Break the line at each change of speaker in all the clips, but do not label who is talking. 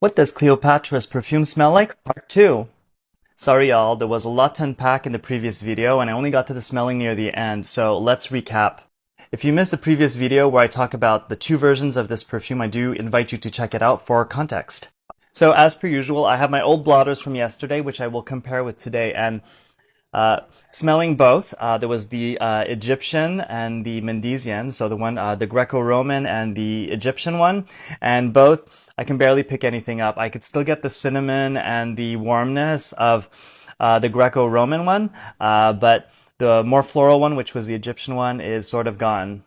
What does Cleopatra's perfume smell like? Part 2. Sorry y'all, there was a lot to unpack in the previous video and I only got to the smelling near the end, so let's recap. If you missed the previous video where I talk about the 2 versions of this perfume, I do invite you to check it out for context. So as per usual, I have my old blotters from yesterday, which I will compare with today, and smelling both, there was the Egyptian and the Mendesian, so the Greco-Roman and the Egyptian one, and both, I can barely pick anything up. I could still get the cinnamon and the warmness of the Greco-Roman one, but the more floral one, which was the Egyptian one, is sort of gone.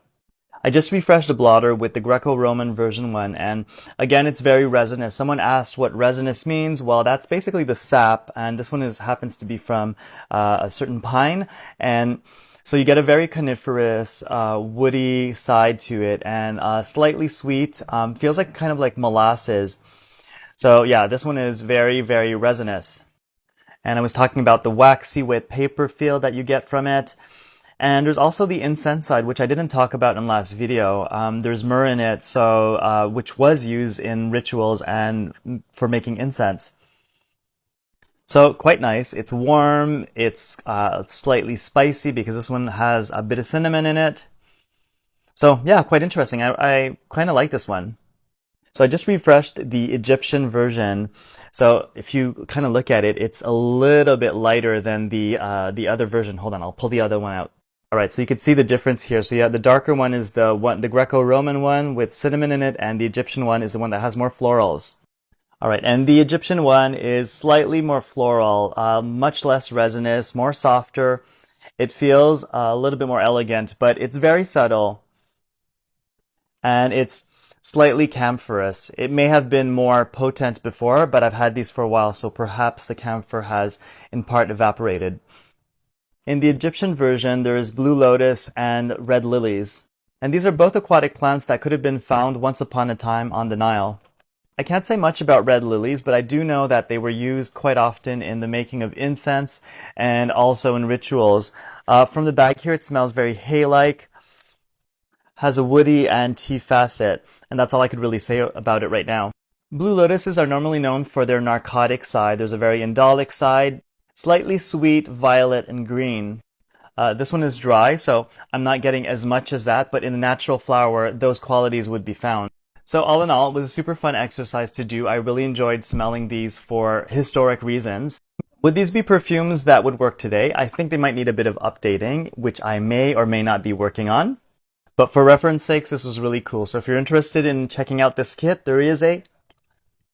I just refreshed the blotter with the Greco-Roman version 1, and again, it's very resinous. Someone asked what resinous means. Well, that's basically the sap, and this one happens to be from a certain pine, and so you get a very coniferous, woody side to it, and slightly sweet. Feels like kind of like molasses. So yeah, this one is very, very resinous. And I was talking about the waxy wet paper feel that you get from it. And there's also the incense side, which I didn't talk about in last video. There's myrrh in it, so which was used in rituals and for making incense. So quite nice. It's warm. It's slightly spicy because this one has a bit of cinnamon in it. So yeah, quite interesting. I kind of like this one. So I just refreshed the Egyptian version. So if you kind of look at it, it's a little bit lighter than the other version. Hold on, I'll pull the other one out. All right, so you can see the difference here. So yeah, the darker one is the Greco-Roman one with cinnamon in it, and the Egyptian one is the one that has more florals. All right, and the Egyptian one is slightly more floral, much less resinous, more softer. It feels a little bit more elegant, but it's very subtle, and it's slightly camphorous. It may have been more potent before, but I've had these for a while, so perhaps the camphor has in part evaporated. In the Egyptian version, there is blue lotus and red lilies. And these are both aquatic plants that could have been found once upon a time on the Nile. I can't say much about red lilies, but I do know that they were used quite often in the making of incense and also in rituals. From the bag here, it smells very hay-like, has a woody and tea facet, and that's all I could really say about it right now. Blue lotuses are normally known for their narcotic side. There's a very indolic side, slightly sweet, violet, and green. This one is dry, so I'm not getting as much as that, but in a natural flower, those qualities would be found. So all in all, it was a super fun exercise to do. I really enjoyed smelling these for historic reasons. Would these be perfumes that would work today? I think they might need a bit of updating, which I may or may not be working on. But for reference sakes, this was really cool. So if you're interested in checking out this kit, there is a